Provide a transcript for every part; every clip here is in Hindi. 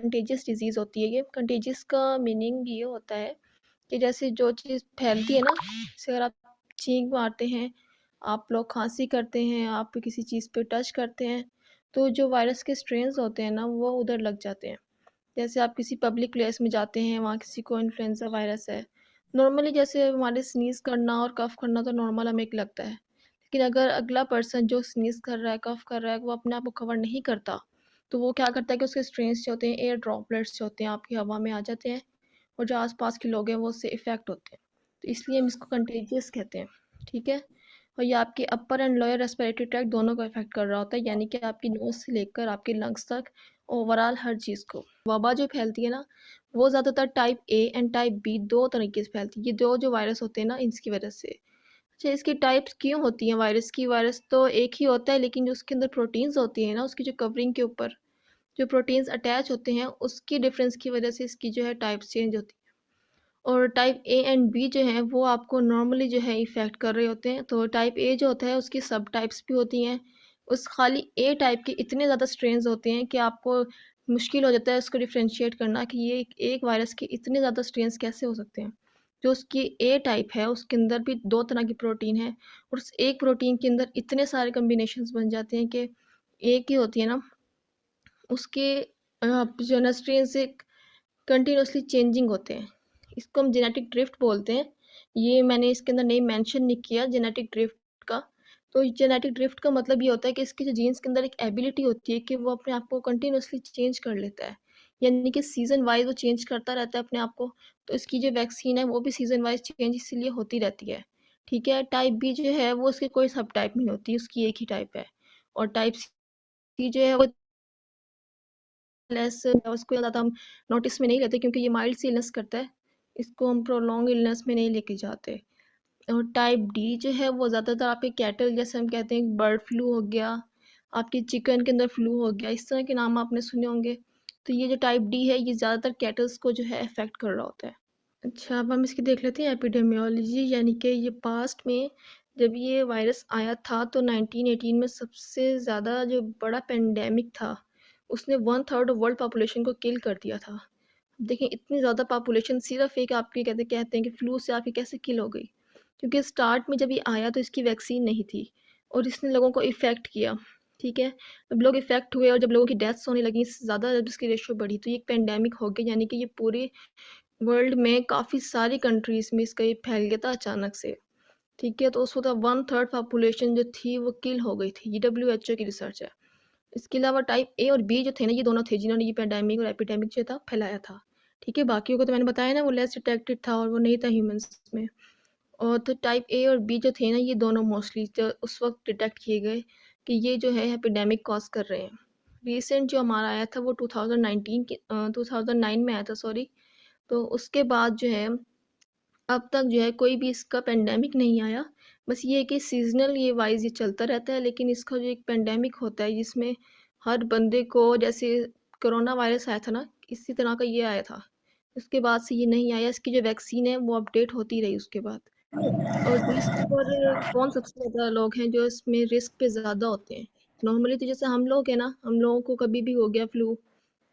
कंटेजियस डिजीज़ होती है ये। कंटेजियस का मीनिंग ये होता है कि जैसे जो चीज़ फैलती है ना, जैसे अगर आप छींक मारते हैं, आप लोग खाँसी करते हैं, आप किसी चीज़ पे टच करते हैं, तो जो वायरस के स्ट्रेन्स होते हैं ना, वो उधर लग जाते हैं। जैसे आप किसी पब्लिक प्लेस में जाते हैं, वहाँ किसी को इन्फ्लुएंजा वायरस है। नॉर्मली जैसे हमारे स्नीज़ करना और कफ़ करना तो नॉर्मल हमें लगता है। लेकिन अगर अगला पर्सन जो स्नीज़ कर रहा है, कफ़ कर रहा है, वो अपने आप को कवर नहीं करता, तो वो क्या करता है कि उसके स्ट्रेन्स जो होते हैं, एयर ड्रॉपलेट्स जो होते हैं, आपकी हवा में आ जाते हैं और जो आस-पास के लोग हैं, वो उससे इफ़ेक्ट होते हैं। तो इसलिए हम इसको कंटेजियस कहते हैं, ठीक है? और ये आपके अपर एंड लोअर रेस्पिरेटरी ट्रैक्ट दोनों को इफ़ेक्ट कर रहा होता है, यानी कि आपकी नोज़ से लेकर आपके लंग्स तक ओवरऑल हर चीज़ को। वबा जो फैलती है ना, वो ज़्यादातर type A and type B 2 तरीके से फैलती है। ये 2 जो वायरस होते हैं ना, इसकी वजह से। अच्छा, इसकी टाइप्स क्यों होती हैं वायरस की? वायरस तो एक ही होता है, लेकिन जो उसके अंदर प्रोटीन्स होती हैं ना, उसकी जो कवरिंग के ऊपर जो प्रोटीन्स अटैच होते हैं, उसकी डिफ़रेंस की वजह से इसकी जो है टाइप्स चेंज होती हैं। और टाइप ए एंड बी जो हैं वो आपको नॉर्मली जो है इफ़ेक्ट कर रहे होते हैं। तो टाइप ए जो होता है उसकी सब टाइप्स भी होती हैं। उस खाली ए टाइप के इतने ज़्यादा स्ट्रेन्स होते हैं कि आपको मुश्किल हो जाता है उसको डिफ़रेंशिएट करना कि ये एक वायरस के इतने ज़्यादा स्ट्रेन्स कैसे हो सकते हैं। जो उसकी ए टाइप है उसके अंदर भी 2 तरह की प्रोटीन है और उस एक प्रोटीन के अंदर इतने सारे कॉम्बिनेशंस बन जाते हैं कि एक ही होती है ना, उसके जो है ना स्ट्रेन्स एक कंटिन्यूअसली चेंजिंग होते हैं। इसको हम जेनेटिक ड्रिफ्ट बोलते हैं। ये मैंने इसके अंदर नेम मेंशन नहीं किया जेनेटिक ड्रिफ्ट का। तो जेनेटिक ड्रिफ्ट का मतलब ये होता है कि इसके जो जीन्स के अंदर एक एबिलिटी होती है कि वो अपने आप को कंटिन्यूअसली चेंज कर लेता है। यानी कि सीज़न वाइज़ वो चेंज करता रहता है अपने आप को। तो इसकी जो वैक्सीन है वो भी सीज़न वाइज़ चेंज इसीलिए होती रहती है। ठीक है? टाइप बी जो है वो उसकी कोई सब टाइप नहीं होती, उसकी एक ही टाइप है। और टाइप सी जो है वो लेस उसको ज़्यादा हम नोटिस में नहीं लेते क्योंकि ये माइल्ड सी इलनेस करता है। इसको हम प्रोलॉन्ग इलनेस में नहीं लेके जाते। और टाइप डी जो है वो ज़्यादातर आपके कैटल जैसे हम कहते हैं बर्ड फ्लू हो गया, आपके चिकन के अंदर फ्लू हो गया, इस तरह के नाम आपने सुने होंगे। तो ये जो टाइप डी है ये ज़्यादातर कैटल्स को जो है अफेक्ट कर रहा होता है। अच्छा, अब हम इसकी देख लेते हैं एपिडेमियोलॉजी, यानी कि ये पास्ट में जब ये वायरस आया था तो 1918 में सबसे ज़्यादा जो बड़ा पेंडेमिक था, उसने 1/3 ऑफ वर्ल्ड पॉपुलेशन को किल कर दिया था। देखिए इतनी ज़्यादा पॉपुलेशन सिर्फ़ एक आपकी कहते कहते हैं कि फ्लू से आपकी कैसे किल हो गई। क्योंकि स्टार्ट में जब ये आया तो इसकी वैक्सीन नहीं थी और इसने लोगों को इफ़ेक्ट किया, ठीक है? जब लोग इफ़ेक्ट हुए और जब लोगों की डेथ्स होने लगी, इससे ज़्यादा जब इसकी रेशियो बढ़ी तो ये एक पेंडेमिक हो गया, यानी कि ये पूरे वर्ल्ड में काफ़ी सारी कंट्रीज़ में इसका ये फैल गया था अचानक से, ठीक है? तो उस वक़्त 1/3 पॉपुलेशन जो थी वो किल हो गई थी, ये डब्ल्यूएचओ की रिसर्च है। इसके अलावा टाइप ए और बी जो थे ना, ये दोनों थे जिन्होंने ये पैंडेमिक और एपिडेमिक जो था फैलाया था, ठीक है? बाकियों को तो मैंने बताया ना वो लेस डिटेक्टेड था और वो नहीं था ह्यूमन्स में। और तो टाइप ए और बी जो थे ना, ये दोनों मोस्टली जो उस वक़्त डिटेक्ट किए गए कि ये जो है एपिडेमिक कॉज़ कर रहे हैं। रिसेंट जो हमारा आया था वो 2009 में आया था, सॉरी। तो उसके बाद जो है अब तक जो है कोई भी इसका पेंडेमिक नहीं आया। बस ये है कि सीज़नल ये वाइज़ ये चलता रहता है, लेकिन इसका जो एक पेंडेमिक होता है जिसमें हर बंदे को जैसे कोरोना वायरस आया था ना, इसी तरह का ये आया था। उसके बाद से ये नहीं आया, इसकी जो वैक्सीन है वो अपडेट होती रही उसके बाद। और रिस्क पर कौन सबसे ज़्यादा लोग हैं जो इसमें रिस्क पे ज़्यादा होते हैं? नॉर्मली तो जैसे हम लोग हैं ना, हम लोगों को कभी भी हो गया फ्लू,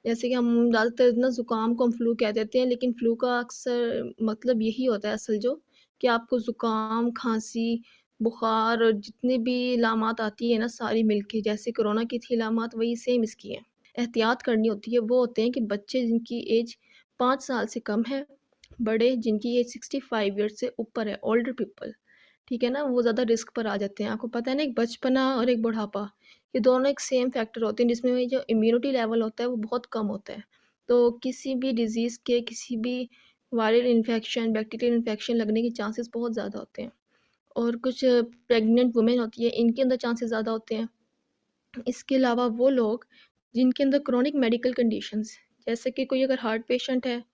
जैसे कि हम ज़्यादातर ना ज़ुकाम को हम फ्लू कह देते हैं, लेकिन फ्लू का अक्सर मतलब यही होता है असल जो कि आपको ज़ुकाम, खाँसी, बुखार और जितनी भी लामात आती है ना सारी मिलके, जैसे कोरोना की थी लामात वही सेम इसकी हैं। एहतियात करनी होती है, वो होते हैं कि बच्चे जिनकी एज 5 साल से कम है, बड़े जिनकी एज 65 ईयर्स से ऊपर है, ओल्डर पीपल, ठीक है ना? वो ज़्यादा रिस्क पर आ जाते हैं। आपको पता है ना, एक बचपना और एक बुढ़ापा, ये दोनों एक सेम फैक्टर होते हैं जिसमें जो इम्यूनिटी लेवल होता है वो बहुत कम होता है। तो किसी भी डिज़ीज़ के, किसी भी वायरल इन्फेक्शन, बैक्टीरियल इन्फेक्शन लगने के चांसेस बहुत ज़्यादा होते हैं। और कुछ प्रेग्नेंट वुमेन होती है, इनके अंदर चांसेस ज़्यादा होते हैं। इसके अलावा वो लोग जिनके अंदर क्रोनिक मेडिकल कंडीशंस, जैसे कि कोई अगर हार्ट पेशेंट है,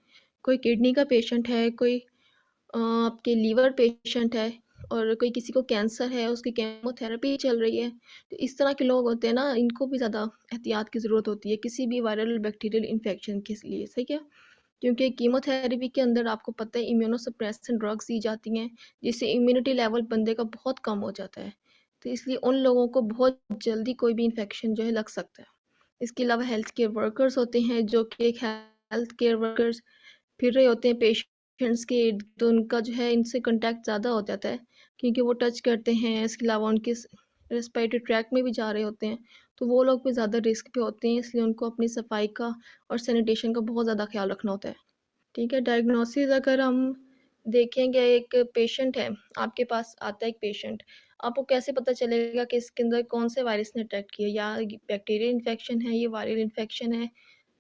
कोई किडनी का पेशेंट है, कोई आपके लीवर पेशेंट है और कोई किसी को कैंसर है, उसकी केमोथेरेपी चल रही है। तो इस तरह के लोग होते हैं ना, इनको भी ज़्यादा एहतियात की ज़रूरत होती है किसी भी वायरल बैक्टीरियल इन्फेक्शन के लिए, सही है? क्योंकि कीमोथेरेपी के अंदर आपको पता है इम्यूनोसप्रेसेंट ड्रग्स दी जाती हैं, जिससे इम्यूनिटी लेवल बंदे का बहुत कम हो जाता है। तो इसलिए उन लोगों को बहुत जल्दी कोई भी इन्फेक्शन जो है लग सकता है। इसके अलावा हेल्थ केयर वर्कर्स होते हैं जो कि एक हेल्थ केयर वर्कर्स फिर रहे होते हैं पेशेंट्स के इर्द, तो उनका जो है इनसे कांटेक्ट ज़्यादा हो जाता है क्योंकि वो टच करते हैं। इसके अलावा उनके रेस्पिरेटरी ट्रैक में भी जा रहे होते हैं, तो वो लोग भी ज़्यादा रिस्क पे होते हैं, इसलिए उनको अपनी सफाई का और सैनिटेशन का बहुत ज़्यादा ख्याल रखना होता है। ठीक है, डायग्नोसिस अगर हम देखेंगे, एक पेशेंट है, आपके पास आता है एक पेशेंट, आपको कैसे पता चलेगा कि इसके अंदर कौन से वायरस ने अटैक किया, या बैक्टीरियल इन्फेक्शन है, ये वायरल इन्फेक्शन है,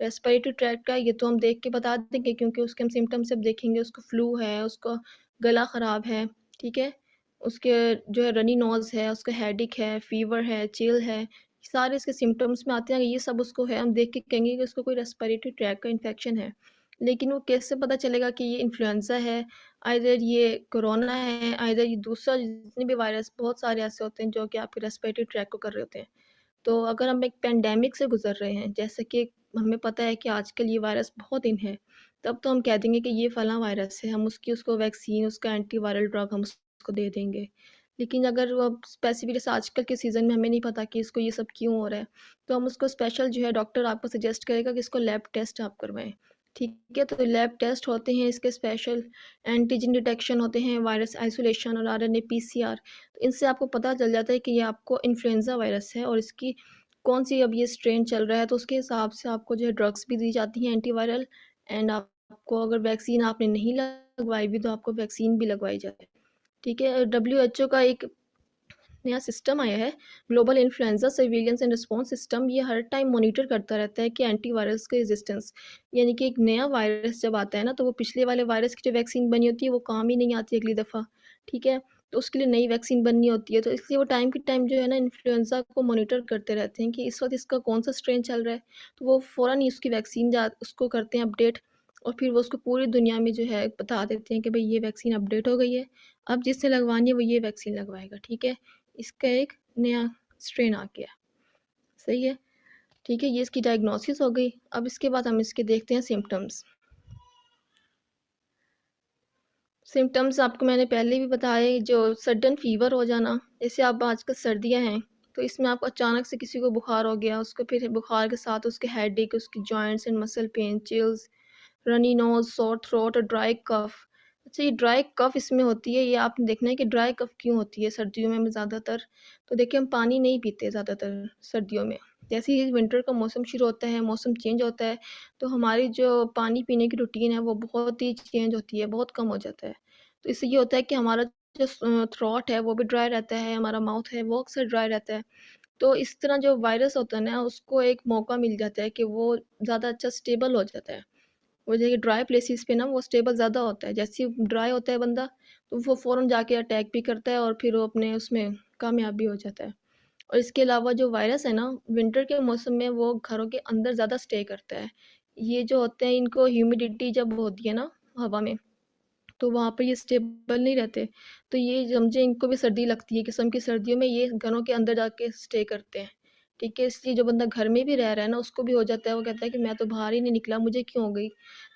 रेस्पिरेटरी ट्रैक्ट का, ये तो हम देख के बता देंगे क्योंकि उसके हम सिम्टम्स सब देखेंगे, उसको फ्लू है, उसका गला ख़राब है, ठीक है, उसके जो है रनी नोज़ है, उसका हेडेक है, फ़ीवर है, चिल है, सारे इसके सिम्टम्स में आते हैं, ये सब उसको है, हम देख के कहेंगे कि उसको कोई रेस्पिरेटरी ट्रैक का इन्फेक्शन है। लेकिन वो कैसे पता चलेगा कि ये इन्फ्लुएंज़ा है, आइदर ये कोरोना है, आइदर ये दूसरा जितने भी वायरस, बहुत सारे ऐसे होते हैं जो कि आपके रेस्पिरेटरी ट्रैक को कर रहे होते हैं। तो अगर हम एक पैंडेमिक से गुज़र रहे हैं, जैसे कि हमें पता है कि आजकल ये वायरस बहुत इन है, तब तो हम कह देंगे कि ये फलाँ वायरस है, हम उसको वैक्सीन, उसका एंटीवायरल ड्रग हम उसको दे देंगे। लेकिन अगर वो अब स्पेसिफ़िक जैसे आजकल के सीज़न में हमें नहीं पता कि इसको ये सब क्यों हो रहा है, तो हम उसको स्पेशल जो है डॉक्टर आपको सजेस्ट करेगा कि इसको लैब टेस्ट आप करवाएँ। ठीक है, तो लैब टेस्ट होते हैं इसके स्पेशल, एंटीजन डिटेक्शन होते हैं, वायरस आइसोलेशन और आरएनए पीसीआर। तो इनसे आपको पता चल जाता है कि ये आपको इन्फ्लुएंज़ा वायरस है और इसकी कौन-सी अब ये स्ट्रेन चल रहा है, तो उसके हिसाब से आपको जो है ड्रग्स भी दी जाती हैं एंटीवायरल, एंड आपको अगर वैक्सीन आपने नहीं लगवाई भी तो आपको वैक्सीन भी लगवाई जाए। ठीक है, डब्ल्यूएचओ का एक नया सिस्टम आया है, global influenza surveillance and response system. ये हर टाइम मॉनिटर करता रहता है कि एंटीवायरस का रेजिस्टेंस, यानी कि एक नया वायरस जब आता है ना, तो वो पिछले वाले वायरस की जो वैक्सीन बनी होती है वो काम ही नहीं आती अगली दफ़ा। ठीक है, तो उसके लिए नई वैक्सीन बननी होती है, तो इसलिए वो टाइम के टाइम जो है ना इन्फ्लुएंजा को मॉनिटर करते रहते हैं कि इस वक्त इसका कौन सा स्ट्रेन चल रहा है, तो वो फ़ौरन ही उसकी वैक्सीन जा उसको करते हैं अपडेट, और फिर वो उसको पूरी दुनिया में जो है बता देते हैं कि भाई ये वैक्सीन अपडेट हो गई है, अब जिससे लगवानी है वो ये वैक्सीन लगवाएगा। ठीक है, इसका एक नया स्ट्रेन आ गया। सही है, ठीक है, ये इसकी डायग्नोसिस हो गई। अब इसके बाद हम इसके देखते हैं सिम्टम्स। सिम्टम्स आपको मैंने पहले भी बताए, जो सडन फ़ीवर हो जाना, जैसे अब आजकल सर्दियाँ हैं, तो इसमें आपको अचानक से किसी को बुखार हो गया, उसको फिर बुखार के साथ उसके हेडेक, उसकी joints and muscle pain, chills, runny nose, sore throat और ड्राई कफ़। अच्छा, ये ड्राई कफ़ इसमें होती है, ये आपने देखना है कि ड्राई कफ़ क्यों होती है सर्दियों में ज़्यादातर। तो देखिए, हम पानी नहीं पीते ज़्यादातर सर्दियों में। जैसे ही विंटर का मौसम शुरू होता है, मौसम चेंज होता है, तो हमारी जो पानी पीने की रूटीन है वो बहुत ही चेंज होती है, बहुत कम हो जाता है। तो इससे ये होता है कि हमारा जो थ्रोट है वो भी ड्राई रहता है, हमारा माउथ है वो अक्सर ड्राई रहता है। तो इस तरह जो वायरस होता है ना, उसको एक मौका मिल जाता है कि वो ज़्यादा अच्छा स्टेबल हो जाता है। वो देखिए ड्राई प्लेसेस पे ना वो स्टेबल ज़्यादा होता है, जैसे ही ड्राई होता है बंदा, तो वो फ़ौरन जाके अटैक भी करता है और फिर वो अपने उसमें कामयाब भी हो जाता है। और इसके अलावा जो वायरस है ना, विंटर के मौसम में वो घरों के अंदर ज़्यादा स्टे करता है। ये जो होते हैं, इनको ह्यूमिडिटी जब होती है ना हवा में, तो वहाँ पे ये स्टेबल नहीं रहते। तो ये समझे इनको भी सर्दी लगती है, किस्म की सर्दियों में ये घरों के अंदर जाके स्टे करते हैं। ठीक है, इसलिए जो बंदा घर में भी रह रहा है ना, उसको भी हो जाता है, वो कहता है कि मैं तो बाहर ही नहीं निकला, मुझे क्यों हो गई?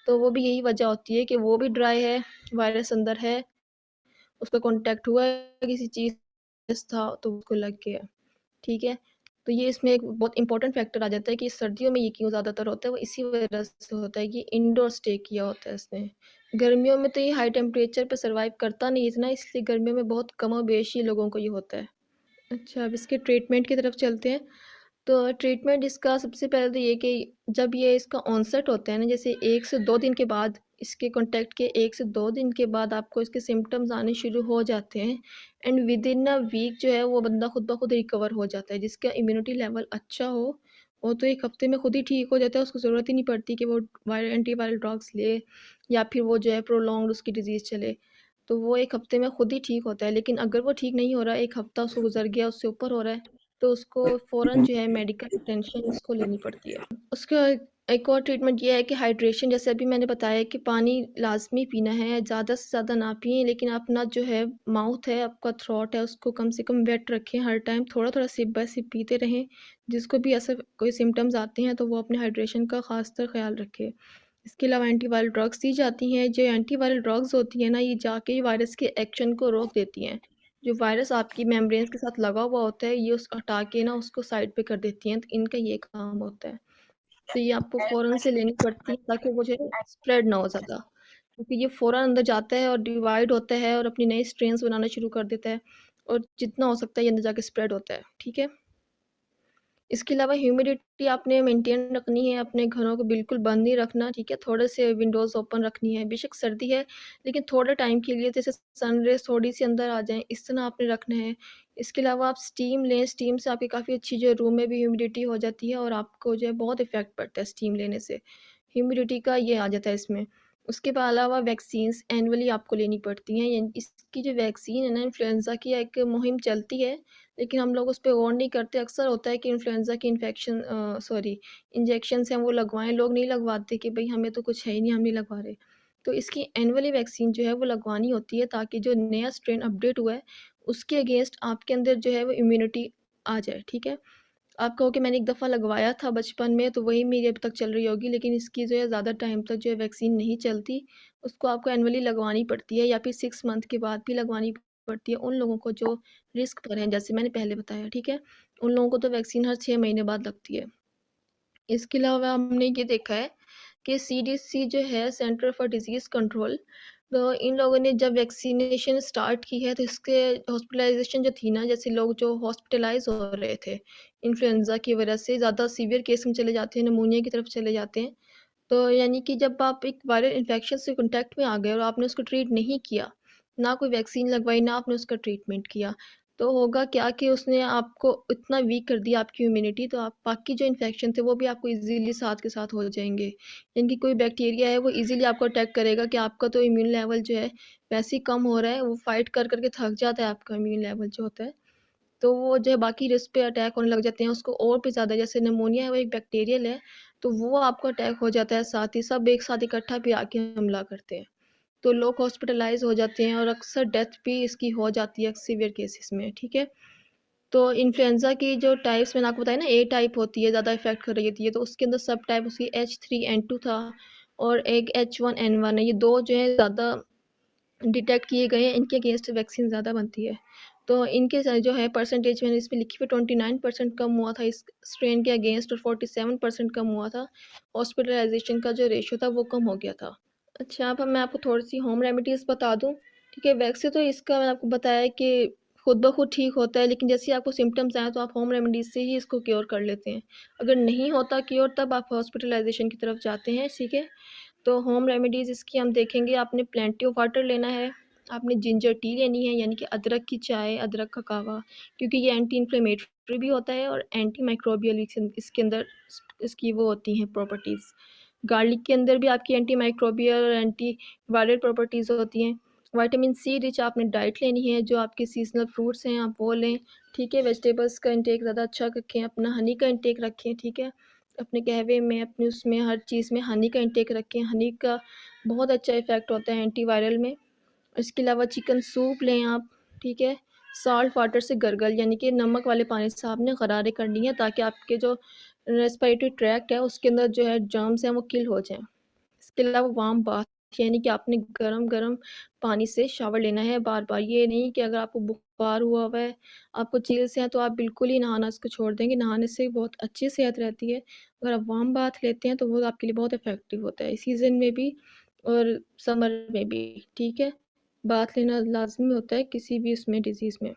तो वो भी यही वजह होती है कि वो भी ड्राई है, वायरस अंदर है, उसका कॉन्टैक्ट हुआ है किसी चीज़ था तो उसको लग गया। ठीक है? तो ये इसमें एक बहुत इंपॉर्टेंट फैक्टर आ जाता है कि सर्दियों में ये क्यों ज़्यादातर होता है, वो इसी वजह से होता है कि इंडोर स्टे किया होता है इसने। गर्मियों में तो ये हाई टेम्परेचर पे सर्वाइव करता नहीं इतना, इसलिए गर्मियों में बहुत कमोबेश ही लोगों को ये होता है। अच्छा, अब इसके ट्रीटमेंट की तरफ चलते हैं। तो ट्रीटमेंट इसका सबसे पहले तो ये कि जब ये इसका ऑनसेट होता है ना, जैसे 1 से 2 दिन के बाद, इसके कॉन्टैक्ट के 1 से 2 दिन के बाद आपको इसके सिम्पटम्स आने शुरू हो जाते हैं, एंड विदिन अ वीक जो है वो बंदा खुद ब खुद रिकवर हो जाता है। जिसका इम्यूनिटी लेवल अच्छा हो, वो तो 1 हफ़्ते में खुद ही ठीक हो जाता है, उसको ज़रूरत ही नहीं पड़ती कि वो एंटीवायरल ड्रग्स ले, या फिर वो जो है प्रोलॉन्ग्ड उसकी डिज़ीज़ चले। तो वो 1 हफ़्ते में खुद ही ठीक होता है। लेकिन अगर वो ठीक नहीं हो रहा है, 1 हफ़्ता उसको गुज़र गया, उससे ऊपर हो रहा है, तो उसको फ़ौरन जो है मेडिकल अटेंशन उसको लेनी पड़ती है। उसका एक और ट्रीटमेंट ये है कि हाइड्रेशन, जैसे अभी मैंने बताया कि पानी लाज़मी पीना है, ज़्यादा से ज़्यादा ना पिएँ, लेकिन अपना जो है माउथ है, आपका थ्रोट है, उसको कम से कम वेट रखें हर टाइम, थोड़ा-थोड़ा सिप बाय सिप पीते रहें। जिसको भी ऐसा कोई सिम्पटम्स आते हैं, तो वो अपने हाइड्रेशन का ख़ासकर ख़्याल रखे। इसके अलावा एंटीवायरल ड्रग्स दी जाती हैं। जो एंटीवायरल ड्रग्स होती हैं ना, ये जाके वायरस के एक्शन को रोक देती हैं। जो वायरस आपकी मेम्ब्रेन्स के साथ लगा हुआ होता है, ये उस हटा के ना उसको साइड पे कर देती हैं, तो इनका ये काम होता है। तो ये आपको फ़ौरन से लेनी पड़ती है ताकि वो जो है स्प्रेड ना हो ज़्यादा, क्योंकि ये फ़ौरन अंदर जाता है और डिवाइड होता है और अपनी नई स्ट्रेन्स बनाना शुरू कर देता है, और जितना हो सकता है ये अंदर जाके स्प्रेड होता है, ठीक है? इसके अलावा ह्यूमिडिटी आपने मेंटेन रखनी है, अपने घरों को बिल्कुल बंद नहीं रखना, ठीक है? थोड़े से विंडोज़ ओपन रखनी है, बेशक सर्दी है, लेकिन थोड़े टाइम के लिए जैसे सन रेज़ थोड़ी-सी अंदर आ जाएँ, इस तरह आपने रखना है। इसके अलावा आप स्टीम लें, स्टीम से आपकी काफ़ी अच्छी जो रूम में भी ह्यूमिडिटी हो जाती है और आपको जो है बहुत इफ़ेक्ट पड़ता है स्टीम लेने से। ह्यूमिडिटी का ये आ जाता है इसमें। उसके अलावा वैक्सीन्स एनुअली आपको लेनी पड़ती हैं, यानी इसकी जो वैक्सीन है ना इन्फ्लुएंज़ा की एक मुहिम चलती है, लेकिन हम लोग उस पे गौर नहीं करते। अक्सर होता है कि इन्फ्लुएंज़ा की इंजेक्शंस हैं वो लगवाएँ, लोग नहीं लगवाते कि भई हमें तो कुछ है ही नहीं, हम नहीं लगवा रहे। तो इसकी एनुअली वैक्सीन जो है वो लगवानी होती है ताकि जो नया स्ट्रेन अपडेट हुआ है, उसके अगेंस्ट आपके अंदर जो है वो इम्यूनिटी आ जाए, ठीक है? आप कहो कि मैंने एक दफ़ा लगवाया था बचपन में तो वही मेरी अभी तक चल रही होगी, लेकिन इसकी जो है ज़्यादा टाइम तक जो है वैक्सीन नहीं चलती। उसको आपको एनुअली लगवानी पड़ती है या फिर 6 मंथ के बाद भी लगवानी पड़ती है उन लोगों को जो रिस्क पर हैं, जैसे मैंने पहले बताया, ठीक है? उन लोगों को तो वैक्सीन हर 6 महीने बाद लगती है। इसके अलावा हमने ये देखा है कि सीडीसी जो है सेंटर फॉर डिजीज़ कंट्रोल, तो इन लोगों ने जब वैक्सीनेशन स्टार्ट की है तो इसके हॉस्पिटलाइजेशन जो थी ना, जैसे लोग जो हॉस्पिटलाइज हो रहे थे इन्फ्लुएंजा की वजह से, ज़्यादा सीवियर केस में चले जाते हैं, निमोनिया की तरफ चले जाते हैं। तो यानी कि जब आप एक वायरल इन्फेक्शन से कॉन्टैक्ट में आ गए और आपने उसको ट्रीट नहीं किया, ना कोई वैक्सीन लगवाई, ना आपने उसका ट्रीटमेंट किया, तो होगा क्या कि उसने आपको इतना वीक कर दिया आपकी इम्यूनिटी, तो आप बाकी जो इन्फेक्शन थे वो भी आपको ईज़िली साथ के साथ हो जाएँगे। यानी कि कोई बैक्टीरिया है वो ईज़िली आपको अटैक करेगा कि आपका तो इम्यून लेवल जो है वैसे ही कम हो रहा है, वो फ़ाइट कर के थक जाता है आपका इम्यून लेवल जो होता है। तो वो जो है बाकी रिस्क पे अटैक होने लग जाते हैं, उसको और भी ज़्यादा, जैसे निमोनिया है वो एक बैक्टीरियल है, तो वो आपको अटैक हो जाता है साथ ही, सब एक साथ इकट्ठा भी आके हमला करते हैं। तो लोग हॉस्पिटलाइज़ हो जाते हैं और अक्सर डेथ भी इसकी हो जाती है सीवियर केसेस में, ठीक है? तो इन्फ्लुएंज़ा की जो टाइप्स मैंने आपको बताया ना, ए टाइप होती है, ज़्यादा इफ़ेक्ट कर रही होती है, तो उसके अंदर सब टाइप उसकी H3N2 था और एक H1N1 है, ये 2 जो है ज़्यादा डिटेक्ट किए गए हैं, इनके अगेंस्ट वैक्सीन ज़्यादा बनती है। तो इनके जो है परसेंटेज मैंने इसमें लिखी हुई 29% कम हुआ था इस स्ट्रेन के अगेंस्ट और 47% कम हुआ था। हॉस्पिटलाइज़ेशन का जो रेशियो था वो कम हो गया था। अच्छा, अब मैं आपको थोड़ी-सी होम रेमेडीज़ बता दूँ, ठीक है? वैसे तो इसका मैंने आपको बताया है कि खुद ब खुद ठीक होता है, लेकिन जैसे ही आपको सिम्पटम्स आएँ तो आप होम रेमेडीज़ से ही इसको क्योर कर लेते हैं। अगर नहीं होता क्योर तब आप हॉस्पिटलाइज़ेशन की तरफ जाते हैं, ठीक है? तो होम रेमेडीज़ इसकी हम देखेंगे, आपने प्लेंटी ऑफ वाटर लेना है, आपने जिंजर टी लेनी है यानी कि अदरक की चाय, अदरक का कहवा, क्योंकि ये एंटी इन्फ्लेमेटरी भी होता है और एंटी माइक्रोबियल भी इसके अंदर इसकी वो होती हैं प्रॉपर्टीज़। गार्लिक के अंदर भी आपकी एंटी माइक्रोबियल और एंटी वायरल प्रॉपर्टीज़ होती हैं। विटामिन सी रिच आपने डाइट लेनी है, जो आपके सीज़नल फ्रूट्स हैं आप वो लें, ठीक है? वेजिटेबल्स का इंटेक ज़्यादा अच्छा रखें, अपना हनी का इंटेक रखें, ठीक है? अपने कहवे में, अपने उसमें हर चीज़ में हनी का इंटेक रखें, हनी का बहुत अच्छा इफ़ेक्ट होता है एंटीवायरल में। इसके अलावा चिकन सूप लें आप, ठीक है? सॉल्ट वाटर से गरगल, यानी कि नमक वाले पानी से आपने गरारे करनी है ताकि आपके जो रेस्पिरेटरी ट्रैक्ट है उसके अंदर जो है जर्म्स हैं वो किल हो जाएँ। इसके अलावा वार्म बाथ, यानी कि आपने गरम-गरम पानी से शावर लेना है बार-बार। ये नहीं कि अगर आपको बुखार हुआ हुआ है, आपको चिल्स हैं, तो आप बिल्कुल ही नहाना उसको छोड़ देंगे। नहाने से बहुत अच्छी सेहत रहती है। अगर आप वार्म बाथ लेते हैं तो वो आपके लिए बहुत इफ़ेक्टिव होता है, सीज़न में भी और समर में भी, ठीक है? बाथ लेना लाज़मी होता है किसी भी उसमें डिज़ीज़ में।